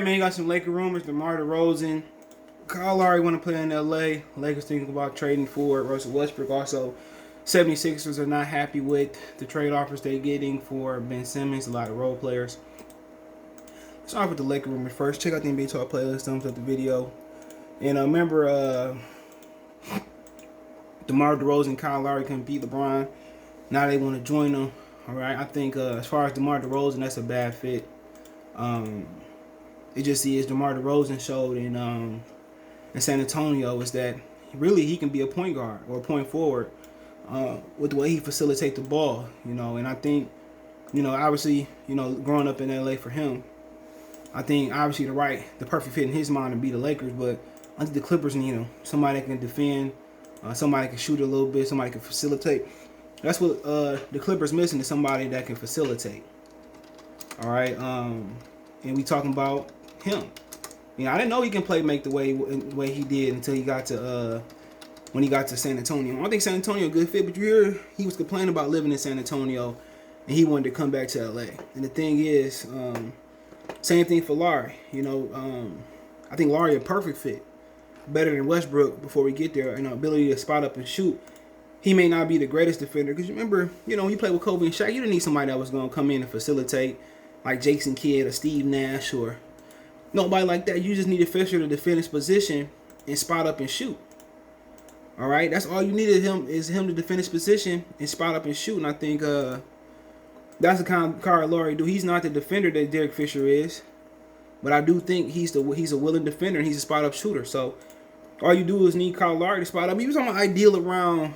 man, you got some Laker rumors. DeMar DeRozan, Kyle Lowry want to play in LA. Lakers thinking about trading for Russell Westbrook. Also, 76ers are not happy with the trade offers they're getting for Ben Simmons, a lot of role players. Let's start with the Laker rumors first. Check out the NBA Talk playlist, thumbs up the video. And remember, DeMar DeRozan and Kyle Lowry couldn't beat LeBron. Now they want to join them. All right, I think as far as DeMar DeRozan, that's a bad fit. It just is DeMar DeRozan showed in San Antonio is that really he can be a point guard or a point forward with the way he facilitates the ball, And I think, obviously, growing up in LA for him, I think obviously the perfect fit in his mind to be the Lakers, but I think the Clippers need him. Somebody that can defend, somebody that can shoot a little bit, somebody that can facilitate. That's what the Clippers missing is somebody that can facilitate. All right, and we talking about him. I didn't know he can make the way he did until he got to when he got to San Antonio. I don't think San Antonio a good fit, but you hear he was complaining about living in San Antonio, and he wanted to come back to LA. And the thing is, same thing for Lowry. I think Lowry a perfect fit, better than Westbrook. Before we get there, ability to spot up and shoot. He may not be the greatest defender because remember, when you played with Kobe and Shaq, you didn't need somebody that was going to come in and facilitate like Jason Kidd or Steve Nash or nobody like that. You just need a Fisher to defend his position and spot up and shoot. All right, that's all you needed him to defend his position and spot up and shoot. And I think that's the kind of Kyle Lowry do. He's not the defender that Derek Fisher is, but I do think he's a willing defender and he's a spot up shooter. So all you do is need Kyle Lowry to spot up. He was on an ideal around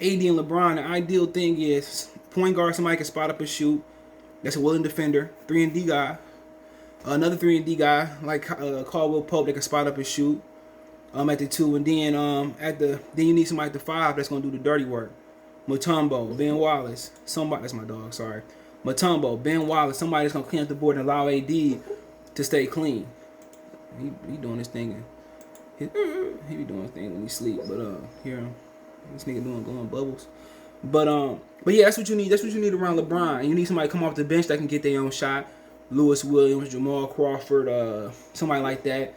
AD and LeBron. The ideal thing is point guard, somebody can spot up and shoot. That's a willing defender, 3-and-D guy. Another 3-and-D guy like Caldwell Pope that can spot up and shoot at the 2, and then then you need somebody at the 5 that's gonna do the dirty work. Mutombo, Ben Wallace, that's my dog. Sorry, Mutombo, Ben Wallace, somebody that's gonna clean up the board and allow AD to stay clean. He doing his thing. He be doing his thing when he sleep, but hear him. This nigga blowing bubbles. But yeah, that's what you need. That's what you need around LeBron. You need somebody to come off the bench that can get their own shot. Lewis Williams, Jamal Crawford, somebody like that.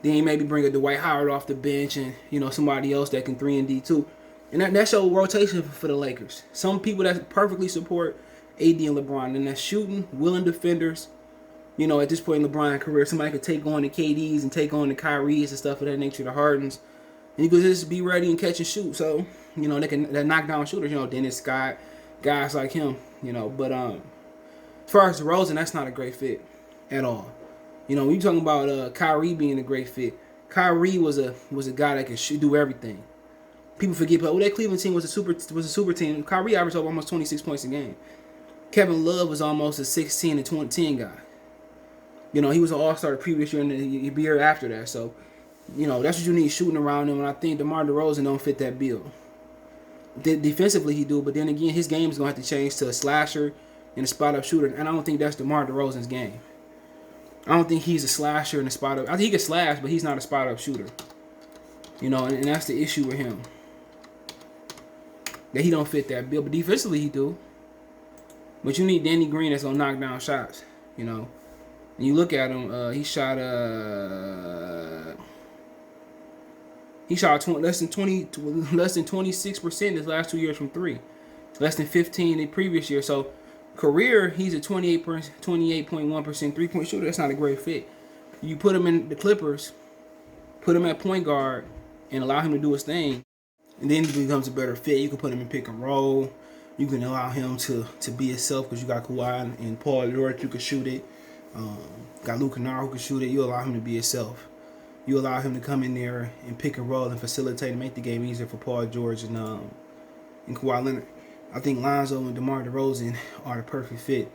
Then maybe bring a Dwight Howard off the bench and somebody else that can 3-and-D too. And that's your rotation for the Lakers. Some people that perfectly support AD and LeBron, and that's shooting, willing defenders. At this point in LeBron's career, somebody could take on the KDs and take on the Kyries and stuff of that nature, the Hardens. And you could just be ready and catch and shoot. So, they knock down shooters, Dennis Scott, guys like him, But as far as DeRozan, that's not a great fit at all. When you talking about Kyrie being a great fit, Kyrie was a guy that could do everything. People forget, but that Cleveland team was a super team. Kyrie averaged over almost 26 points a game. Kevin Love was almost a 16 and 10 guy. He was an all-star the previous year and the year after that. So, that's what you need shooting around him. And I think DeMar DeRozan don't fit that bill. Defensively, he do, but then again, his game is going to have to change to a slasher and a spot-up shooter. And I don't think that's DeMar DeRozan's game. I don't think he's a slasher and a spot-up. I think he can slash, but he's not a spot-up shooter. And that's the issue with him. That he don't fit that bill. But defensively, he do. But you need Danny Green that's going to knock down shots, And you look at him, he shot less than 26% his last 2 years from 3. Less than 15 the previous year. So career, he's a 28.1% 3-point shooter. That's not a great fit. You put him in the Clippers, put him at point guard, and allow him to do his thing, and then he becomes a better fit. You can put him in pick and roll. You can allow him to be himself because you got Kawhi and Paul George who can shoot it. Got Luke Kennard who can shoot it. You allow him to be himself. You allow him to come in there and pick and roll and facilitate and make the game easier for Paul George and Kawhi Leonard. I think Lonzo and DeMar DeRozan are the perfect fit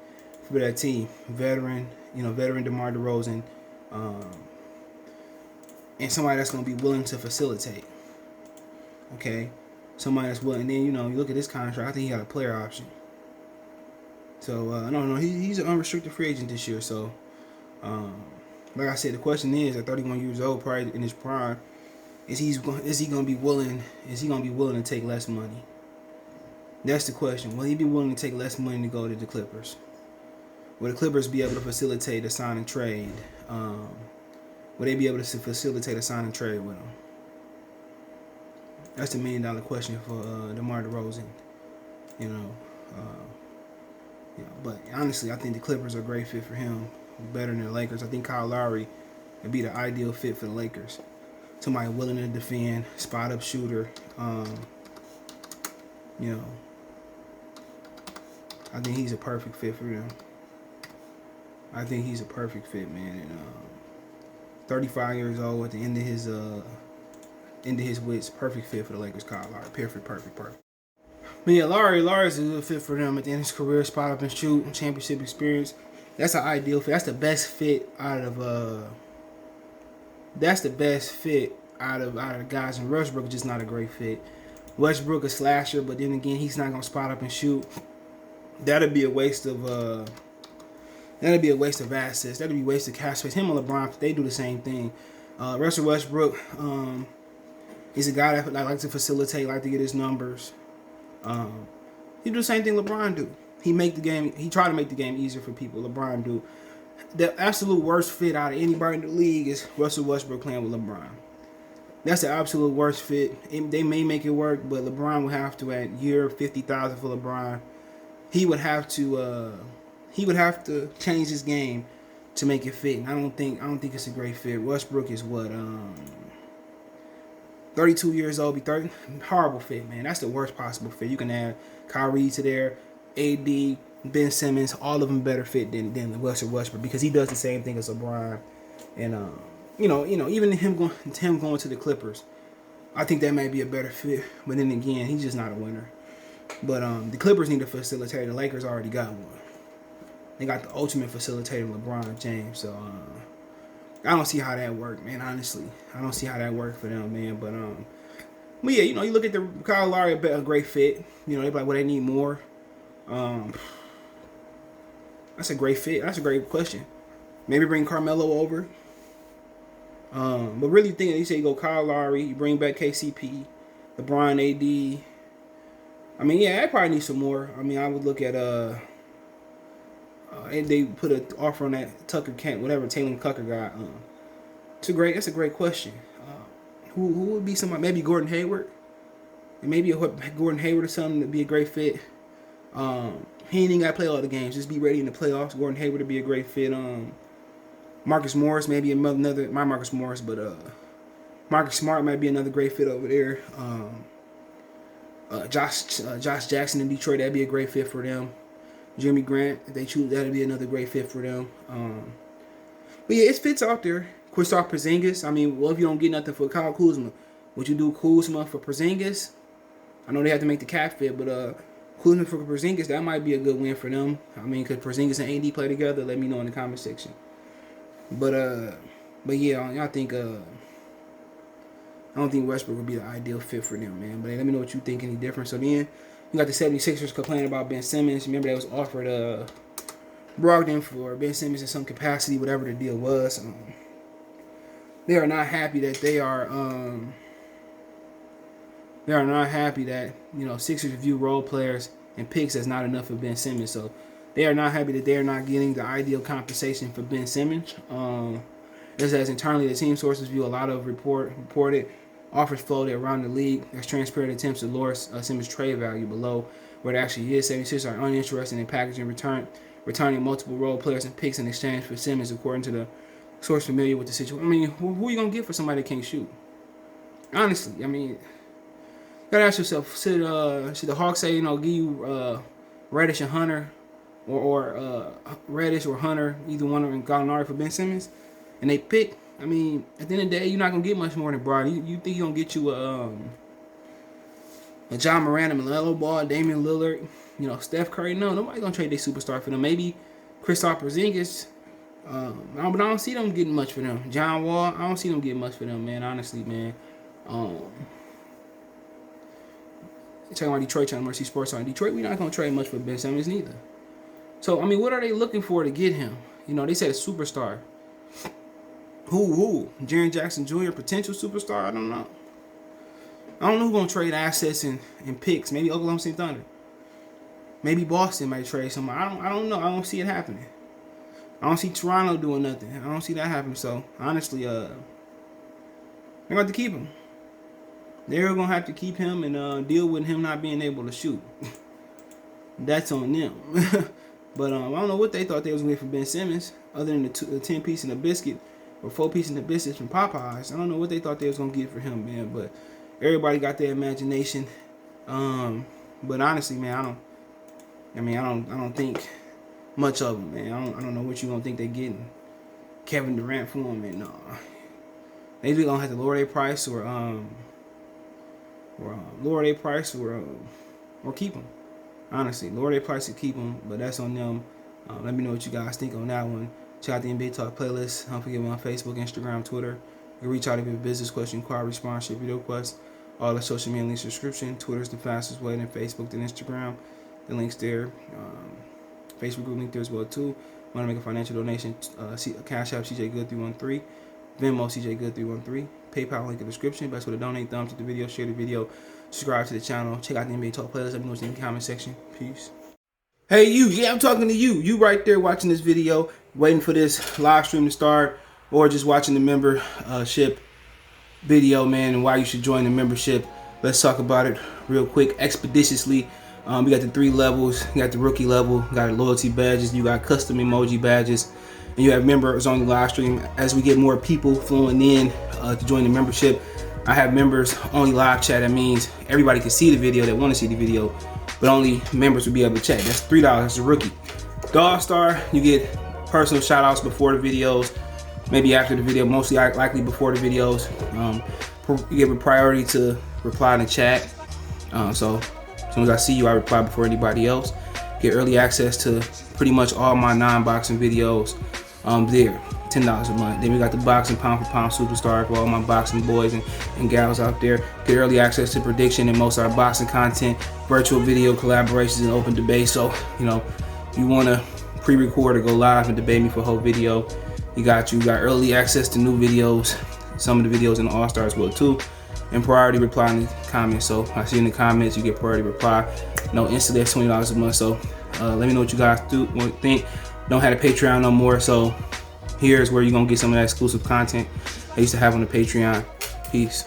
for that team. Veteran DeMar DeRozan, and somebody that's going to be willing to facilitate. Okay, somebody that's willing. And then you look at this contract. I think he got a player option. So I don't know. He's an unrestricted free agent this year. So like I said, the question is, at 31 years old, probably in his prime, is he going to be willing? Is he going to be willing to take less money? That's the question. Will he be willing to take less money to go to the Clippers? Will the Clippers be able to facilitate a sign and trade? Will they be able to facilitate a sign and trade with him? That's the $1 million question for DeMar DeRozan. But honestly, I think the Clippers are a great fit for him, better than the Lakers. I think Kyle Lowry would be the ideal fit for the Lakers. Somebody willing to defend, spot up shooter. I think he's a perfect fit for them. I think he's a perfect fit, man. And 35 years old at the end of his wits, perfect fit for the Lakers. Kyle Lowry, perfect. But yeah, Lowry's a good fit for them at the end of his career. Spot up and shoot, championship experience. That's an ideal fit. That's the best fit out of the guys. And Westbrook is just not a great fit. Westbrook a slasher, but then again, he's not gonna spot up and shoot. That'd be a waste of assets. That'd be a waste of cash space. Him and LeBron, they do the same thing. Russell Westbrook is a guy that likes to facilitate, like to get his numbers. He do the same thing LeBron do. He try to make the game easier for people. LeBron do. The absolute worst fit out of anybody in the league is Russell Westbrook playing with LeBron. That's the absolute worst fit. They may make it work, but LeBron would have to, at year 50,000 for LeBron, he would have to change his game to make it fit. And I don't think it's a great fit. Westbrook is 32 years old, be 30. Horrible fit, man. That's the worst possible fit. You can add Kyrie to there, AD, Ben Simmons, all of them better fit than Russell Westbrook because he does the same thing as LeBron. And even him going to the Clippers, I think that might be a better fit. But then again, he's just not a winner. But the Clippers need a facilitator. The Lakers already got one. They got the ultimate facilitator, LeBron James. So I don't see how that worked, man. Honestly, I don't see how that worked for them, man. But yeah, you look at the Kyle Lowry, a great fit. They're like, well, they need more. That's a great fit. That's a great question. Maybe bring Carmelo over. But really thinking, you say you go Kyle Lowry, you bring back KCP, LeBron, AD. I mean, yeah, I probably need some more. I mean, I would look at and they put an offer on that Tucker Kent, whatever Taylor Tucker guy. That's a great question. Who would be somebody? Maybe Gordon Hayward. And maybe Gordon Hayward or something would be a great fit. He ain't even got to play all the games. Just be ready in the playoffs. Gordon Hayward would be a great fit. Marcus Morris, maybe another. My Marcus Morris, but Marcus Smart might be another great fit over there. Josh Jackson in Detroit, that'd be a great fit for them. Jimmy Grant, if they choose, that'd be another great fit for them. But yeah, it's fits out there. Kristaps Porzingis. I mean, well, if you don't get nothing for Kyle Kuzma, would you do Kuzma for Porzingis? I know they have to make the cap fit, but Kuzma for Porzingis, that might be a good win for them. I mean, could Porzingis and AD play together? Let me know in the comment section. But yeah, I don't think Westbrook would be the ideal fit for them, man. But let me know what you think. Any different? So then, you got the 76ers complaining about Ben Simmons. Remember, that was offered Brogdon for Ben Simmons in some capacity, whatever the deal was. They are not happy that they are not happy that Sixers view role players and picks as not enough for Ben Simmons. So they are not happy that they are not getting the ideal compensation for Ben Simmons. Just as internally, the team sources view a lot of reported offers floated around the league as transparent attempts to lower Simmons' trade value below where it actually is. 76 are uninterested in packaging returning multiple role players and picks in exchange for Simmons, according to the source familiar with the situation. I mean, who are you going to get for somebody that can't shoot? Honestly, I mean, you got to ask yourself, should the Hawks say, give you Reddish and Hunter or Reddish or Hunter, either one, and Gallinari for Ben Simmons, and they pick? I mean, at the end of the day, you're not going to get much more than Brogdon. You think you're going to get you a John Moran, a Melo Ball, Damian Lillard, Steph Curry? No, nobody's going to trade their superstar for them. Maybe Kristaps Porzingis, but I don't see them getting much for them. John Wall, I don't see them getting much for them, man, honestly, man. Talking about Detroit, trying to Mercy Sports on Detroit, we're not going to trade much for Ben Simmons neither. So, I mean, what are they looking for to get him? They said a superstar. Who? Jaren Jackson Jr., potential superstar? I don't know. I don't know who's going to trade assets and picks. Maybe Oklahoma City Thunder. Maybe Boston might trade somebody. I don't know. I don't see it happening. I don't see Toronto doing nothing. I don't see that happening. So honestly, they're going to keep him. They're going to have to keep him and deal with him not being able to shoot. That's on them. But I don't know what they thought they was going to get from Ben Simmons, other than the 10-piece and a biscuit, or 4-piece and a biscuit from Popeyes. I don't know what they thought they was going to get for him, man. But everybody got their imagination. But honestly, man, I don't think much of him, man. I don't know what you gonna think they getting Kevin Durant for him, man. No, they either gonna have to lower their price or keep him. Honestly, lower their price to keep him, but that's on them. Let me know what you guys think on that one. Check out the NBA Talk playlist. Don't forget me on Facebook, Instagram, Twitter. You can reach out if you have a business question, inquiry, response, ship video request. All the social media links description. Twitter's the fastest way, then Facebook, then Instagram. The links there. Facebook group link there as well too. Want to make a financial donation? Cash App CJ Good 313, Venmo CJ Good 313, PayPal link in the description. Best way to donate. Thumbs up the video, share the video, subscribe to the channel. Check out the NBA Talk playlist. Let me know what's in the comment section. Peace. Hey you, yeah, I'm talking to you. You right there watching this video, waiting for this live stream to start, or just watching the membership video, man, and why you should join the membership. Let's talk about it real quick, expeditiously. We got the 3 levels. You got the rookie level, you got loyalty badges, you got custom emoji badges, and you have members on the live stream. As we get more people flowing in to join the membership, I have members only live chat. That means everybody can see the video that want to see the video, but only members will be able to chat. That's $3. That's a rookie. The All-Star, you get personal shout outs before the videos, maybe after the video, mostly likely before the videos. You give a priority to reply in the chat. So as soon as I see you, I reply before anybody else. Get early access to pretty much all my non-boxing videos there. $10 a month. Then we got the boxing pound for pound superstar for all my boxing boys and gals out there. Get early access to prediction and most of our boxing content, virtual video collaborations, and open debate. So, you know, if you want to pre-record or go live and debate me for a whole video, you got early access to new videos, some of the videos in the All-Star as well too, and priority reply in the comments. So I see in the comments you get priority reply. No, instantly that's $20 a month. So let me know what you guys think. Don't have a Patreon no more, so here's where you're gonna get some of that exclusive content I used to have on the Patreon. Peace.